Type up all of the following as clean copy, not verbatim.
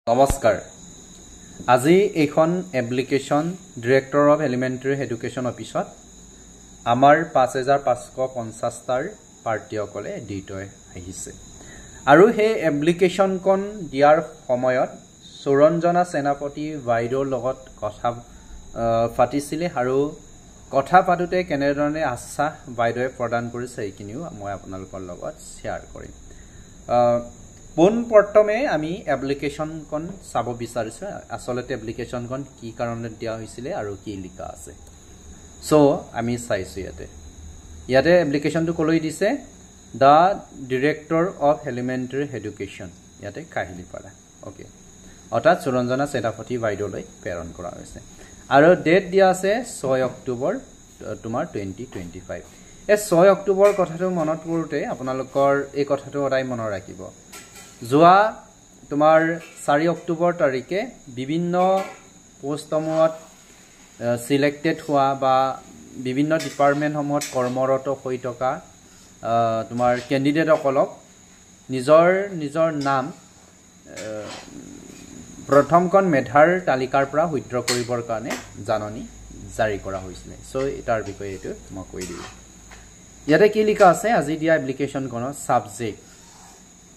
নমস্কাৰ আজি এখন application director of elementary education অফিসত আমাৰ 5550 টাৰ পাৰ্টিসকলে দি থৈ আহিছে আৰু সেই এপ্লিকেশন কোন দিয়াৰ সময়ত সুৰঞ্জনা সেনাপতি বাইদেউৰ লগত কথা পাতিছিলে আৰু কথা পাতোতে কেনেধৰণে আশ্বাস বাইদেউৱে প্ৰদান কৰিছে এইখিনিও মই আপোনালোকৰ লগত শেয়াৰ কৰিম পোন প্ৰথমে আমি এপ্লিকেশন কোন চাব বিচাৰিছো আসলতে এপ্লিকেশন কোন কি কাৰণত দিয়া হৈছিল আৰু কি লিখা আছে সো আমি চাইছো ইয়াতে এপ্লিকেশনটো কলৈ দিছে দা ডিৰেক্টৰ অফ এলিমেন্টাৰী এডুকেশন ইয়াতে কাহিলিপাৰা ওকে অৰ্থাৎ সুৰঞ্জনা সেনাপতি বাইদেউলৈ প্ৰেৰণ কৰা হৈছে আৰু ডেট দিয়া আছে 6 অক্টোবৰ তোমাৰ 2025 এই 6 অক্টোবৰ কথাটো মনত কৰোতে আপোনালোকৰ এই কথাটো অৰাই মনত ৰাখিব যোৱা তোমাৰ 4 অক্টোবৰ তাৰিখে বিভিন্ন পোষ্টসমূহত সিলেক্টেড হোৱা বা বিভিন্ন ডিপাৰ্টমেন্ট সমূহত কৰ্মৰত হৈ থকা তোমাৰ ক্যান্ডিডেট সকলক নিজৰ নাম প্ৰথমখন মেধাৰ তালিকাৰ পৰা উইথড্ৰ কৰিবৰ কাৰণে জাননী জাৰি কৰা হৈছিল সো এটাৰ বিষয়ে এটো মই কৈ দিম ইয়াতে কি লিখা আছে আজি দিয়া এপ্লিকেশন কোনৰ subject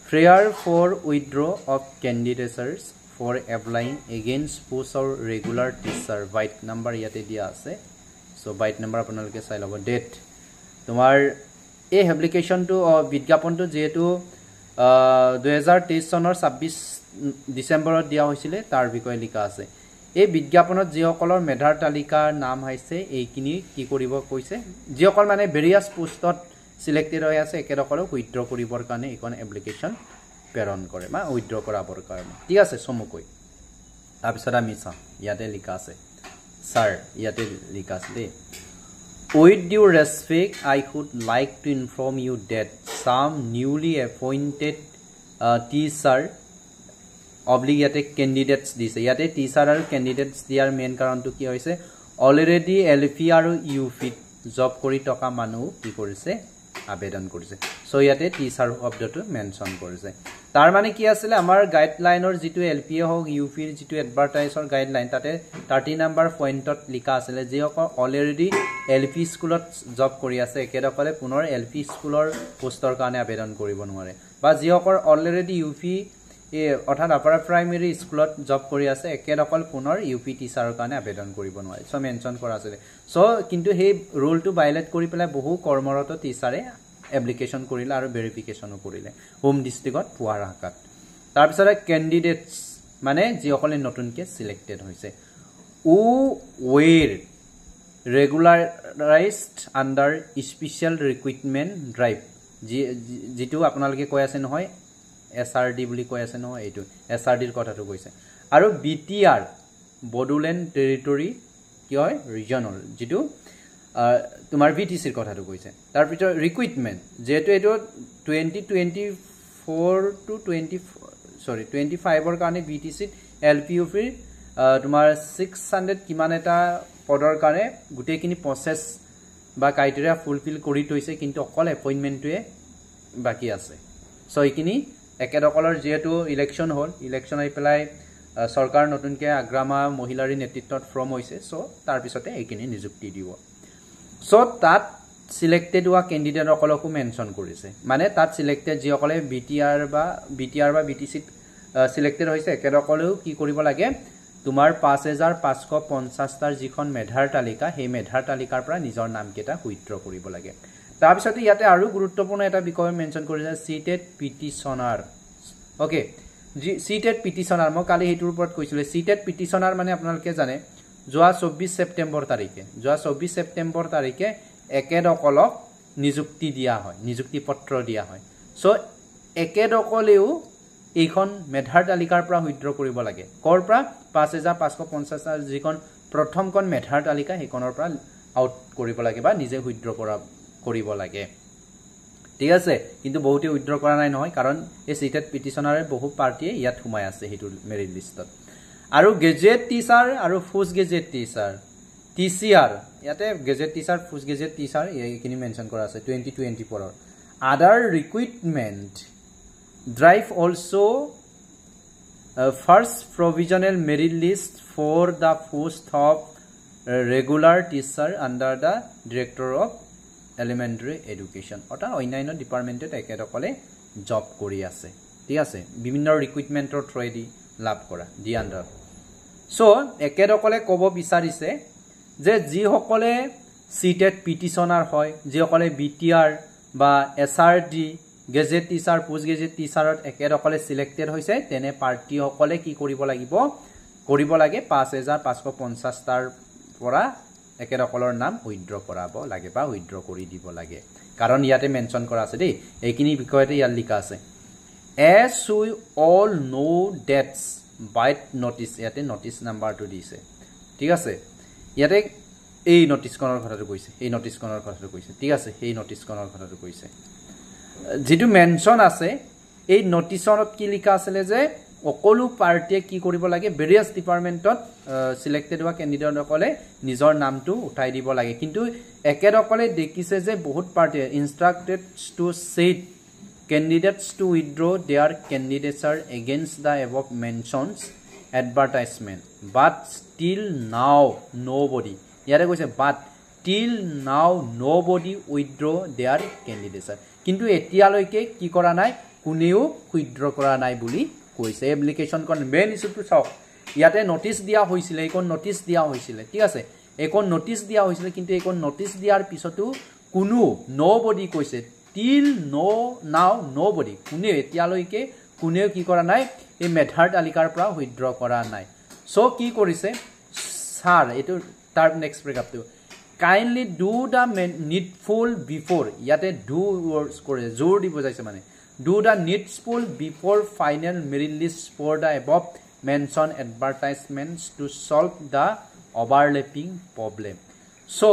Prayer for withdrawal of candidatures for applying against post or regular teacher byte number yate dia ase so byte number আপোনালোকে চাই লব date তোমাৰ এই এপ্লিকেশন টু বিজ্ঞাপন টু যেটো 2023 চনৰ 26 ডিসেম্বৰত দিয়া হৈছিল তাৰ বিষয়ে লিখা আছে এই বিজ্ঞাপনত যিসকলৰ মেধাৰ তালিকাৰ নাম হৈছে এইখিনি কি কৰিব কৈছে যিসকল মানে ভেৰিয়াস পোষ্টত সিলেক্টেড হৈ আছে একেদকলক উইথড্ৰ কৰিবৰ কাৰণে এখন এপ্লিকেশন প্ৰেৰণ কৰে বা উইথড্ৰ কৰাবৰ কাৰণে ঠিক আছে সমুকৈ তাৰপিছত আমি চাম ইয়াতে লিখা আছে স্যাৰ ইয়াতে লিখা আছে With due respect, I would like to inform you that some newly appointed teacher obligate candidates দিছে ইয়াতে টিচাৰ আৰু ক্যান্ডিডেটস দিয়াৰ মেইন কাৰণটো কি হৈছে অলৰেডি এলপি আৰু ইউপি জব কৰি টকা মানুহ কি কৰিছে আবেদন কৰিছে সো ইয়াতে টিচাৰ শব্দটো মেনশন কৰিছে তাৰ মানে কি আছিল আমাৰ গাইডলাইনৰ যেটো এলপিএ হক ইউপিৰ যেটো এডভাৰটাইজৰ গাইডলাইন তাতে 30 নম্বৰ পইণ্টত লিখা আছিল যে অলৰেডি এলপি স্কুলত জব কৰি আছে একেদকলে পুনৰ এলপি স্কুলৰ পোষ্টৰ কাৰণে আবেদন কৰিব নোৱাৰে বা যিসকল অলৰেডি ইউপি অৰ্থাৎ আপাৰ প্ৰাইমেৰী স্কুলত জব কৰি আছে একেদকল পুনৰ ইউপি টিচাৰৰ কাৰণে আবেদন কৰিব নোৱাৰে সো মেনশন কৰা আছে সো কিন্তু সেই ৰুলটো ভাইলেট কৰি পেলাই বহু কৰ্মৰত টিচাৰে এপ্লিকেশন কৰিলে আৰু ভেৰিফিকেশনো কৰিলে হোম ডিস্ট্ৰিক্টত পুৱাৰ হাকাত তাৰ পিছত ক্যান্ডিডেটস মানে যিসকলে নতুনকে সিলেক্টেড হৈছে ও were regularized under special recruitment drive যেটো আপোনালোকে কৈ আছে নহয় এসআৰডি বুলি কৈ আছে নহয় এইটো এসআৰডিৰ কথাটো কৈছে আৰু বিটিআৰ বডোলেণ্ড টেৰিটৰি কি হয় ৰিজনাল যেটো তোমাৰ বিটিসিৰ কথাটো কৈছে তাৰ পিছত ৰিক্ৰুটমেন্ট যেটো এটো 2024 টু 25 ৰ কাৰণে বিটিসি এলপিইউপিৰ তোমাৰ 600 কিমান এটা পদৰ কাৰণে গুটেকিনি প্ৰসেস বা ক্ৰাইটেৰিয়া ফুলফিল কৰি থৈছে কিন্তু অকল এপইন্টমেন্টটোৱে বাকি আছে সো এইখিনি একেদকলৰ যেটো ইলেকশন হল ইলেকশন হৈ পেলাই সৰকাৰ নতুনকে আগ্ৰামা মহিলাৰী নেতৃত্বত ফৰ্ম হৈছে সো তাৰ পিছতে এইখিনি নিযুক্তি দিব সো তাত সিলেক্টেড হোৱা ক্যান্ডিডেট সকলকো মেনশন কৰিছে মানে তাত সিলেক্টেড যিসকলে বিটিআৰ বা বিটিসি সিলেক্টেড হৈছে একেদকলেও কি কৰিব লাগে তোমাৰ 5550 টাৰ যিখন মেধাৰ তালিকা সেই মেধাৰ তালিকাৰ পৰা নিজৰ নাম কেটা উইথড্ৰ কৰিব লাগে তাৰ পিছতে ইয়াতে আৰু গুৰুত্বপূৰ্ণ এটা বিষয় মেনশন কৰিছে সিটেড পিটিশনাৰ ওকে সিটেড পিটিশনাৰ মই কালি হেতুৰ ওপৰত কৈছিল সিটেড পিটিশনাৰ মানে আপোনালোকে জানে যোৱা 24 সেপ্টেম্বৰ তাৰিখে একেদকলক নিযুক্তি দিয়া হয় নিযুক্তি পত্ৰ দিয়া হয় সো একেদকলেও এইখন মেধাৰ তালিকাৰ পৰা উইথড্ৰ কৰিব লাগে কৰ পৰা 5550 যিখন প্ৰথমখন মেধাৰ তালিকা সেইখনৰ পৰা আউট কৰিব লাগে বা নিজে উইথড্ৰ কৰিব লাগে ঠিক আছে কিন্তু বহুতে উইথড্ৰ কৰা নাই নহয় কাৰণ এই সিটেড পিটিশনাৰে বহু পাৰ্টিয়ে ইয়াত সোমাই আছে হেতু মেৰিট লিষ্টত আৰু গেজেট টিচাৰ আৰু ফুজ গেজেট টিচাৰ টিচিআৰ ইয়াতে গেজেট টিচাৰ ফুজ গেজেট টিচাৰ এইখিনি মেনশন কৰা আছে 2024 ৰ আদাৰ recruitment drive also First provisional merit list for the post of regular teacher under the director of elementary education. অৰ্থাৎ অন্যান্য ডিপাৰ্টমেণ্টত একেদকলে জব কৰি আছে ঠিক আছে বিভিন্ন ৰিক্ৰুটমেণ্টৰ থ্ৰুৱেদি লাভ কৰা দি আণ্ডাৰ সো একেদকলে ক'ব বিচাৰিছে যে যিসকলে সিটেট পিটিশনাৰ হয় যিসকলে বিটিআৰ বা SRD gazette teacher post gazette টিচাৰত একেদকলে সিলেক্টেড হৈছে তেনে পাৰ্টি সকলে কি কৰিব লাগে 5550 টাৰ পৰা একেদকলৰ নাম উইথড্ৰ কৰাব লাগে বা উইথড্ৰ কৰি দিব লাগে কাৰণ ইয়াতে মেনশন কৰা আছে দেই এইখিনি বিষয়তে ইয়াত লিখা আছে as we all know that by notice ইয়াতে নোটিস নাম্বাৰটো দিছে ঠিক আছে ইয়াতে এই নোটিস কনৰ কথাটো কৈছে এই নোটিস কনৰ কথাটো কৈছে ঠিক আছে এই নোটিস কনৰ কথাটো কৈছে যেটো মেনশন আছে এই নোটিসনত কি লিখা আছে যে অকলু পাৰ্টিয়ে কি কৰিব লাগে ভেৰিয়াস ডিপাৰ্টমেণ্টত সিলেক্টেড হোৱা ক্যান্ডিডেট সকলে নিজৰ নামটো উঠাই দিব লাগে কিন্তু একেদকলে দেখিছে যে বহুত পাৰ্টিয়ে instructed to set candidates to withdraw their candidature against the above mentions advertisement but till now nobody yare koise but till now nobody withdraw their candidature kintu etialoike ki kora nai kuneu withdraw kora nai buli koise application kon main issue to saw yate notice dia hoisile ekon notice dia hoisile ঠিক আছে ekon notice dia hoisile kintu ekon notice diar pisotu kunu nobody koise till now nobody kune etialoike kune ki kora nai ei মেধাৰ তালিকাৰ পৰা withdraw কৰা নাই so কি কৰিছে sir এটো তাৰ next ব্ৰেকআপটো kindly do the needful before ইয়াতে do words কৰে জোৰ দিব যাইছে মানে do the needful before final merit list for the above mentioned advertisements to solve the overlapping problem so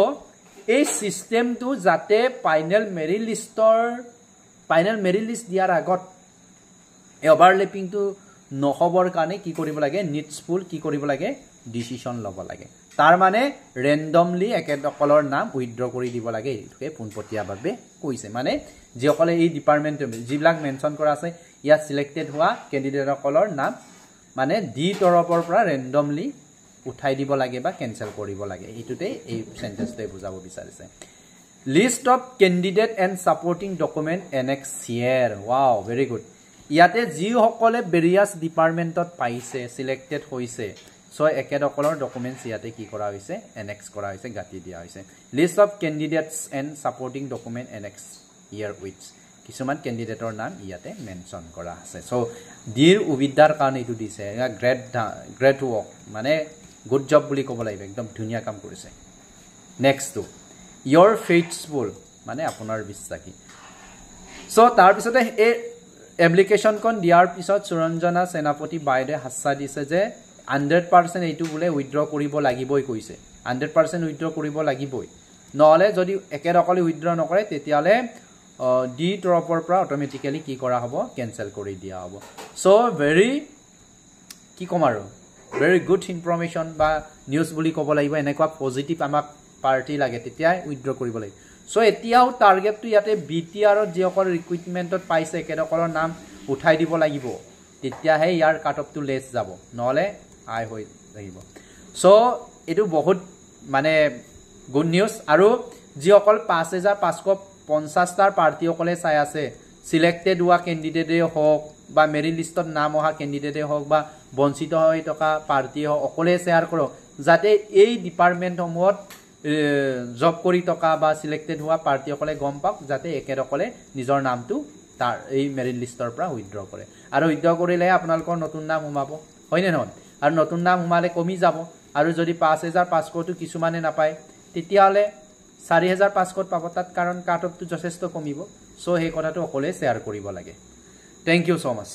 এই সিস্টেমটো যাতে ফাইনাল মেৰিট লিষ্ট দিয়াৰ আগত এই ওভাৰলেপিংটো নহবৰ কাৰণে কি কৰিব লাগে নিডছফুল কি কৰিব লাগে ডিসিশন ল'ব লাগে তাৰ মানে ৰেন্ডমলি একেদকলৰ নাম উইথড্ৰ কৰি দিব লাগে এইটোকে পুনপটীয়াভাৱে কৈছে মানে যিসকলে এই ডিপাৰ্টমেণ্ট যিবিলাক মেনশন কৰা আছে ইয়াত সিলেক্টেড হোৱা ক্যান্ডিডেটসকলৰ নাম মানে ডি তৰফৰ পৰা ৰেন্ডমলি উঠাই দিব লাগে বা ক্যান্সেল কৰিব লাগে এটোতে এই সেন্টেন্সটো বুজাব বিচাৰিছে list of candidate and supporting document annex here wow very good ইয়াতে যি সকলে ভেৰিয়াস ডিপাৰ্টমেন্টত পাইছে সিলেক্টেড হৈছে সো একেদকলৰ ডকুমেন্টস ইয়াতে কি কৰা হৈছে এনেক্স কৰা হৈছে গাটি দিয়া হৈছে list of candidates and supporting document annex here with কিছুমান ক্যান্ডিডেটৰ নাম ইয়াতে মেনশন কৰা আছে সো ডিৰ উবিদ্যাৰ কাৰণে এটো দিছে গ্ৰেট ওয়ার্ক মানে গুড জব বুলি ক'ব লাগিব একদম ধুনিয়া কাম কৰিছে নেক্সট টু your faithful মানে আপোনাৰ বিশ্বাসী সো তাৰ পিছতে এই এপ্লিকেশন কোন দিয়াৰ পিছত সুৰঞ্জনা সেনাপতি বাইদে হাসা দিছে যে 100% এইটো বুলে উইথড্ৰ কৰিব লাগিবই কৈছে 100% উইথড্ৰ কৰিব লাগিবই নহলে যদি একেদকলে উইথড্ৰ নকৰে তেতিয়ালে ডি তৰফৰ পৰা অটোমেটিক্যালি কি কৰা হ'ব ক্যান্সেল কৰি দিয়া হ'ব সো ভেৰি কি কম আৰু very good information বা নিউজ বুলি ক'ব লাগিব এনেকুৱা পজিটিভ আমাক পাৰ্টি লাগে তেতিয়া উইথড্ৰ কৰিব লাগিব সো এতিয়াও টাৰ্গেটটো ইয়াতে বিটিআৰত যিসকল ৰিক্ৰুটমেন্টত পাইছে একেদকলৰ নাম উঠাই দিব লাগিব তেতিয়াহে ইয়াৰ কাট অফটো লেছ যাব নহলে হাই হৈ লাগিব সো এটো বহুত মানে গুড নিউজ আৰু যিসকল 5550 টাৰ পাৰ্টি সকলে চাই আছে সিলেক্টেড হোৱা ক্যান্ডিডেটে হওক বা মেৰিট লিষ্টত নাম অহা ক্যান্ডিডেটে হওক বা বঞ্চিত হৈ থকা পাৰ্টি অকলে শেয়াৰ কৰক যাতে এই ডিপাৰ্টমেন্টসমূহত জব কৰি থকা বা সিলেক্টেড হোৱা পাৰ্টি অকলে গম পাওক যাতে একেদকলে নিজৰ নামটো তাৰ এই মেৰিট লিষ্টৰ পৰা উইথড্ৰ কৰে আৰু উইথড্ৰ কৰিলে আপোনালোকৰ নতুন নাম হুমাব হয়নে নহয় আৰু নতুন নাম হুমালে কমি যাব আৰু যদি 5500 কিছুমানে নাপায় তেতিয়ালে 4500 পাব তাত কাৰণ কাট অফটো যথেষ্ট কমিব সো এই কথাটো অকলে শেয়াৰ কৰিব লাগে থ্যাংক ইউ সো মাচ